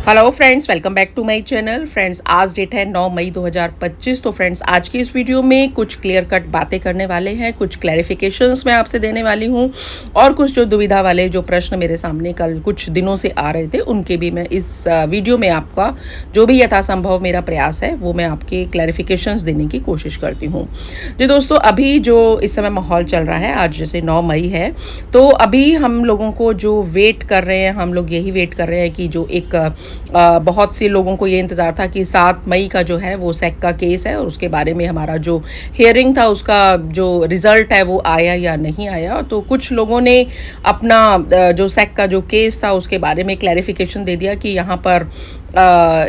Hello friends, welcome back to my channel. Friends, आज date है 9 मई 2025। तो फ्रेंड्स, आज की इस वीडियो में कुछ क्लियर कट बातें करने वाले हैं, कुछ क्लैरिफिकेशंस मैं आपसे देने वाली हूं और कुछ जो दुविधा वाले जो प्रश्न मेरे सामने कल कुछ दिनों से आ रहे थे उनके भी मैं इस वीडियो में आपका जो भी यथासंभव मेरा प्रयास है वो मैं आपके क्लैरिफिकेशंस देने की कोशिश करती हूँ। जी दोस्तों, अभी जो इस समय माहौल चल रहा है, आज जैसे 9 मई है, तो अभी हम लोगों को जो वेट कर रहे हैं, हम लोग यही वेट कर रहे हैं कि जो एक बहुत से लोगों को ये इंतज़ार था कि 7 मई का जो है वो सेक का केस है और उसके बारे में हमारा जो हियरिंग था उसका जो रिज़ल्ट है वो आया या नहीं आया। तो कुछ लोगों ने अपना जो सेक का जो केस था उसके बारे में क्लैरिफिकेशन दे दिया कि यहाँ पर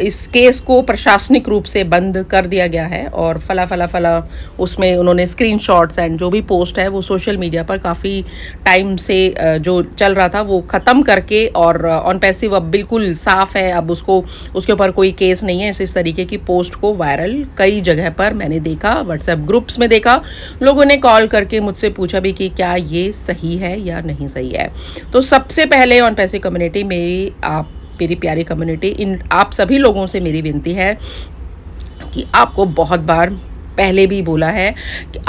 इस केस को प्रशासनिक रूप से बंद कर दिया गया है और फला उसमें उन्होंने स्क्रीनशॉट्स एंड जो भी पोस्ट है वो सोशल मीडिया पर काफ़ी टाइम से जो चल रहा था वो ख़त्म करके और ऑन पैसिव अब बिल्कुल साफ़ है, अब उसको उसके ऊपर कोई केस नहीं है। इस तरीके की पोस्ट को वायरल कई जगह पर मैंने देखा, व्हाट्सएप ग्रुप्स में देखा, लोगों ने कॉल करके मुझसे पूछा भी कि क्या ये सही है या नहीं सही है। तो सबसे पहले ऑन पैसे कम्युनिटी, मेरी प्यारी कम्युनिटी, इन आप सभी लोगों से मेरी विनती है कि आपको बहुत बार पहले भी बोला है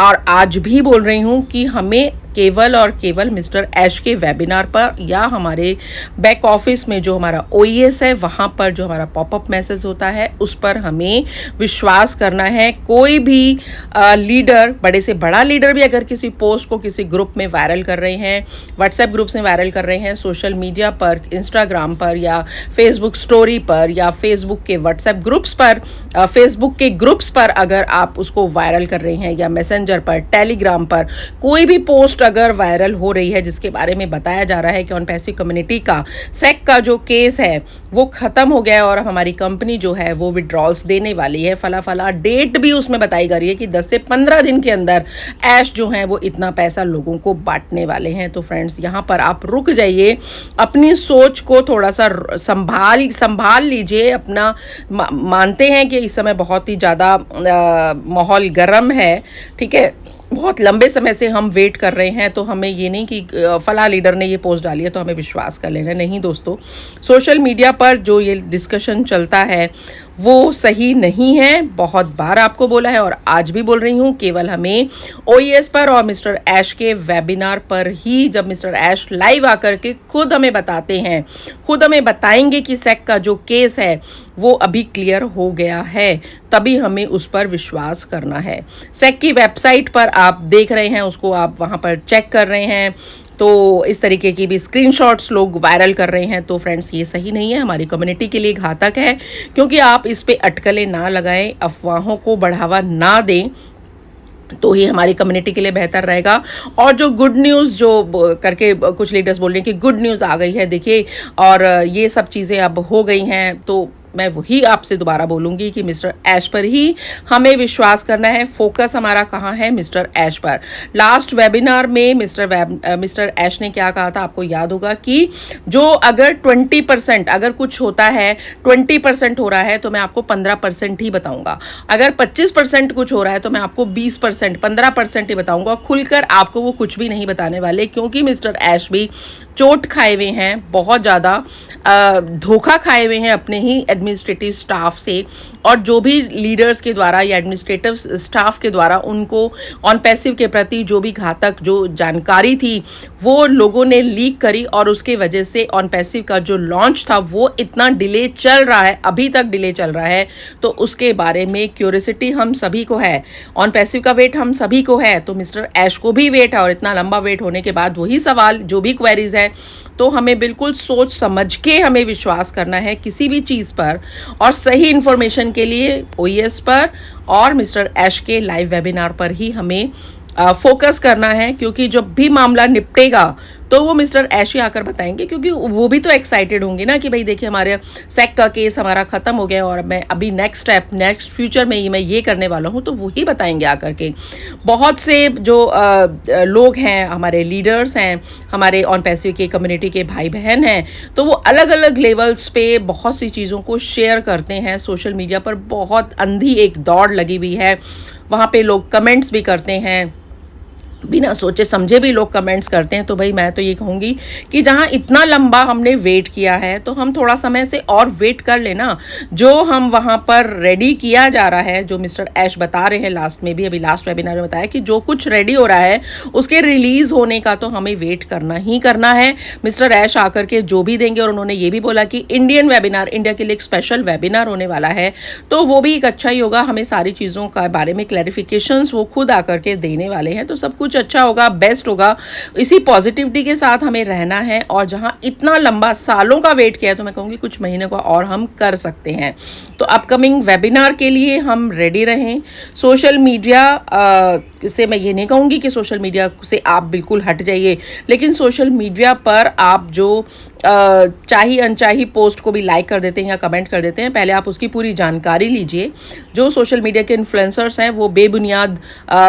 और आज भी बोल रही हूँ कि हमें केवल और केवल मिस्टर ऐश के वेबिनार पर या हमारे बैक ऑफिस में जो हमारा OES है वहाँ पर जो हमारा पॉपअप मैसेज होता है उस पर हमें विश्वास करना है। कोई भी लीडर, बड़े से बड़ा लीडर भी अगर किसी पोस्ट को किसी ग्रुप में वायरल कर रहे हैं, व्हाट्सएप ग्रुप्स में वायरल कर रहे हैं, सोशल मीडिया पर, इंस्टाग्राम पर या फेसबुक स्टोरी पर या फेसबुक के व्हाट्सएप ग्रुप्स पर, फेसबुक के ग्रुप्स पर अगर आप उसको वायरल कर रहे हैं या मैसेंजर पर, टेलीग्राम पर कोई भी पोस्ट अगर वायरल हो रही है जिसके बारे में बताया जा रहा है कि ऑन पैसिव कम्युनिटी का सेक का जो केस है वो खत्म हो गया है और हमारी कंपनी जो है वो विड्रॉल्स देने वाली है, फला डेट भी उसमें बताई जा रही है कि 10 से 15 दिन के अंदर ऐश जो है वो इतना पैसा लोगों को बांटने वाले हैं। तो फ्रेंड्स, यहाँ पर आप रुक जाइए, अपनी सोच को थोड़ा सा संभाल लीजिए। अपना मानते हैं कि इस समय बहुत ही ज़्यादा माहौल गर्म है, ठीक है, बहुत लंबे समय से हम वेट कर रहे हैं, तो हमें ये नहीं कि फला लीडर ने ये पोस्ट डाली है तो हमें विश्वास कर लेना। नहीं दोस्तों, सोशल मीडिया पर जो ये डिस्कशन चलता है वो सही नहीं है। बहुत बार आपको बोला है और आज भी बोल रही हूँ, केवल हमें OES पर और मिस्टर ऐश के वेबिनार पर ही, जब मिस्टर ऐश लाइव आकर के खुद हमें बताते हैं, खुद हमें बताएंगे कि सेक का जो केस है वो अभी क्लियर हो गया है, तभी हमें उस पर विश्वास करना है। सेक की वेबसाइट पर आप देख रहे हैं, उसको आप वहाँ पर चेक कर रहे हैं, तो इस तरीके की भी स्क्रीनशॉट्स लोग वायरल कर रहे हैं। तो फ्रेंड्स, ये सही नहीं है, हमारी कम्युनिटी के लिए घातक है, क्योंकि आप इस पे अटकलें ना लगाएं, अफवाहों को बढ़ावा ना दें, तो ही हमारी कम्युनिटी के लिए बेहतर रहेगा। और जो गुड न्यूज़ जो करके कुछ लीडर्स बोल रहे हैं कि गुड न्यूज़ आ गई है देखिए और ये सब चीज़ें अब हो गई हैं, तो मैं वही आपसे दोबारा बोलूँगी कि मिस्टर ऐश पर ही हमें विश्वास करना है। फोकस हमारा कहाँ है? मिस्टर ऐश पर। लास्ट वेबिनार में मिस्टर ऐश ने क्या कहा था, आपको याद होगा कि जो अगर 20% अगर कुछ होता है, 20% हो रहा है तो मैं आपको 15% ही बताऊंगा, अगर 25% कुछ हो रहा है तो मैं आपको 20%, 15% ही बताऊंगा। खुलकर आपको वो कुछ भी नहीं बताने वाले, क्योंकि मिस्टर ऐश भी चोट खाए हुए हैं, बहुत ज़्यादा धोखा खाए हुए हैं अपने ही एडमिनिस्ट्रेटिव स्टाफ से, और जो भी लीडर्स के द्वारा या एडमिनिस्ट्रेटिव स्टाफ के द्वारा उनको ऑन पैसिव के प्रति जो भी घातक जो जानकारी थी वो लोगों ने लीक करी और उसके वजह से ऑन पैसिव का जो लॉन्च था वो इतना डिले चल रहा है, अभी तक डिले चल रहा है। तो उसके बारे में क्यूरियोसिटी हम सभी को है, ऑन पैसिव का वेट हम सभी को है, तो मिस्टर ऐश को भी वेट है। और इतना लंबा वेट होने के बाद वही सवाल, जो भी क्वेरीज है, तो हमें बिल्कुल सोच समझ के हमें विश्वास करना है किसी भी चीज़ पर। और सही इन्फॉर्मेशन के लिए OES पर और मिस्टर ऐश के लाइव वेबिनार पर ही हमें फोकस करना है, क्योंकि जब भी मामला निपटेगा तो वो मिस्टर ऐश ही आकर बताएंगे, क्योंकि वो भी तो एक्साइटेड होंगे ना कि भाई देखिए हमारे सेक का केस हमारा ख़त्म हो गया और मैं अभी नेक्स्ट स्टेप, नेक्स्ट फ्यूचर में ही मैं ये करने वाला हूँ, तो वो ही बताएंगे आकर के। बहुत से जो लोग हैं, हमारे लीडर्स हैं, हमारे ऑन पैसिव के कम्युनिटी के भाई बहन हैं, तो वो अलग अलग लेवल्स पे बहुत सी चीज़ों को शेयर करते हैं। सोशल मीडिया पर बहुत अंधी एक दौड़ लगी हुई है, वहाँ पे लोग कमेंट्स भी करते हैं, बिना सोचे समझे भी लोग कमेंट्स करते हैं। तो भाई मैं तो ये कहूँगी कि जहाँ इतना लंबा हमने वेट किया है तो हम थोड़ा समय से और वेट कर लेना। जो हम वहाँ पर रेडी किया जा रहा है, जो मिस्टर ऐश बता रहे हैं लास्ट में भी, अभी लास्ट वेबिनार में बताया कि जो कुछ रेडी हो रहा है उसके रिलीज़ होने का तो हमें वेट करना ही करना है। मिस्टर ऐश आकर के जो भी देंगे, और उन्होंने ये भी बोला कि इंडियन वेबिनार, इंडिया के लिए एक स्पेशल वेबिनार होने वाला है, तो वो भी एक अच्छा ही होगा। हमें सारी चीज़ों का बारे में क्लैरिफिकेशंस वो खुद आकर के देने वाले हैं, तो सब कुछ अच्छा होगा, बेस्ट होगा। इसी पॉजिटिविटी के साथ हमें रहना है। और जहां इतना लंबा सालों का वेट किया है तो मैं कहूँगी कुछ महीनों का और हम कर सकते हैं। तो अपकमिंग वेबिनार के लिए हम रेडी रहें। सोशल मीडिया से मैं ये नहीं कहूँगी कि सोशल मीडिया से आप बिल्कुल हट जाइए, लेकिन सोशल मीडिया पर आप जो चाही अनचाही पोस्ट को भी लाइक कर देते हैं या कमेंट कर देते हैं, पहले आप उसकी पूरी जानकारी लीजिए। जो सोशल मीडिया के इन्फ्लुएंसर्स हैं वो बेबुनियाद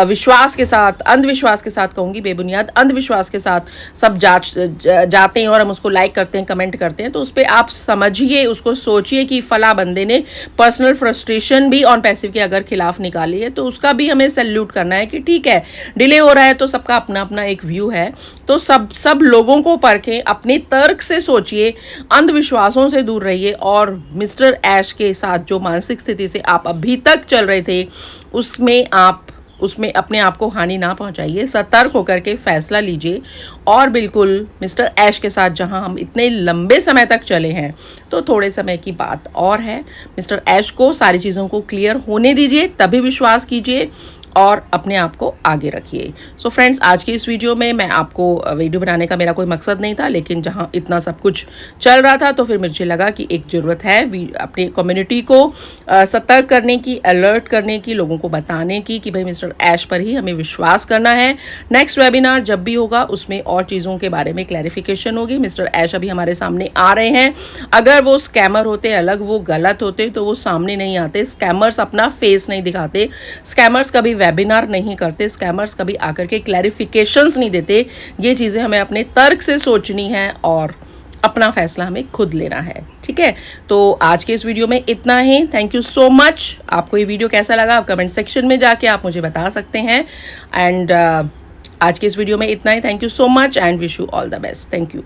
विश्वास के साथ, अंधविश्वास के साथ कहूँगी, बेबुनियाद अंधविश्वास के साथ सब जाते हैं और हम उसको लाइक करते हैं, कमेंट करते हैं। तो उस पर आप समझिए, उसको सोचिए कि फला बंदे ने पर्सनल फ्रस्ट्रेशन भी ऑन पैसिव के अगर खिलाफ निकाली है तो उसका भी हमें सैल्यूट करना है कि ठीक है, डिले हो रहा है तो सबका अपना अपना एक व्यू है। तो सब लोगों को परखें, अपने तर्क से सोचिए, अंधविश्वासों से दूर रहिए। और मिस्टर ऐश के साथ जो मानसिक स्थिति से आप अभी तक चल रहे थे उसमें अपने आप को हानि ना पहुंचाइए। सतर्क होकर के फैसला लीजिए। और बिल्कुल मिस्टर ऐश के साथ जहां हम इतने लंबे समय तक चले हैं तो थोड़े समय की बात और है। मिस्टर ऐश को सारी चीज़ों को क्लियर होने दीजिए, तभी विश्वास कीजिए और अपने आप को आगे रखिए। सो फ्रेंड्स, आज की इस वीडियो में मैं आपको वीडियो बनाने का मेरा कोई मकसद नहीं था, लेकिन जहाँ इतना सब कुछ चल रहा था तो फिर मुझे लगा कि एक ज़रूरत है अपनी कम्युनिटी को सतर्क करने की, अलर्ट करने की, लोगों को बताने की कि भाई मिस्टर ऐश पर ही हमें विश्वास करना है। नेक्स्ट वेबिनार जब भी होगा उसमें और चीज़ों के बारे में क्लैरिफिकेशन होगी। मिस्टर ऐश अभी हमारे सामने आ रहे हैं। अगर वो स्कैमर होते, अलग वो गलत होते, तो वो सामने नहीं आते। स्कैमर्स अपना फेस नहीं दिखाते, स्कैमर्स कभी वेबिनार नहीं करते, स्कैमर्स कभी आकर के क्लैरिफिकेशंस नहीं देते। ये चीज़ें हमें अपने तर्क से सोचनी है और अपना फैसला हमें खुद लेना है। ठीक है, तो आज के इस वीडियो में इतना ही। Thank you so much. आपको ये वीडियो कैसा लगा आप कमेंट सेक्शन में जाके आप मुझे बता सकते हैं। एंड आज के इस वीडियो में इतना ही। Thank you so much and wish you all the best. Thank you.